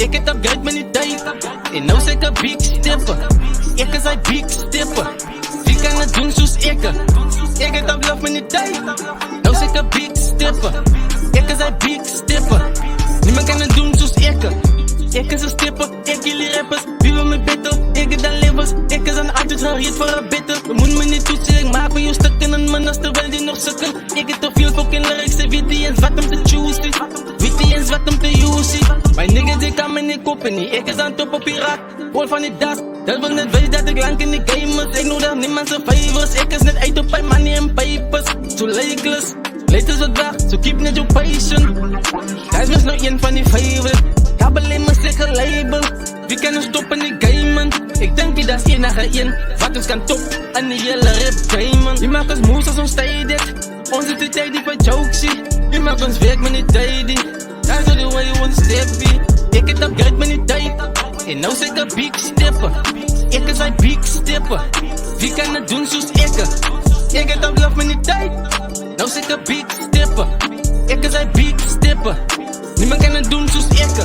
Ik het upgrade met die tijd. En nou zeg ik big stepper. Ik is een big stepper. Wie kan het doen zoals ik? Ik het op love met die tijd. Nou zeg ik big stepper. Ik is een big stepper. Niemand kan het doen zoals ik. Ik is een stepper, ik jullie rappers. Wie wil me beter? Ik het dan levens. Ik is een artist, nou hier voor een bitter. Je moet me niet toetsen, ik maak van jou stukken en mannen terwijl die nog sukken. Ik heb te veel fucking lyrics, weet die eens wat om te choose. Weet die eens wat om te use. Mijn niggas die kan me niet kopen niet. Ik is aan top op piraat, vol van die das. Dat wil net weten dat ik lang in de game is. Ik nodig niemand zijn favors. Ik is net uit op mijn money en papers. Zo likeless, later zo dag, so keep net your patient. Hij is nog een van die favorite. Ik heb alleen maar zeggen label. Wie kan ons stoppen in de game, man? Ik denk die dat is enige één. Wat ons kan top aan die hele rap game, man. Die maakt ons moes als ons tijd. Onze de tijd die van jokes. Die maakt ons werk met die tijd. That's the way you want to step. Ik het upgrade met die tijd. En nou zeg ik big stepper. Ik is een big stepper. Wie kan het doen zoals ik? Ik het op love met die tijd. Nou zeg ik big stepper. Ik is een big stepper. Niemand kan het doen zoals ik.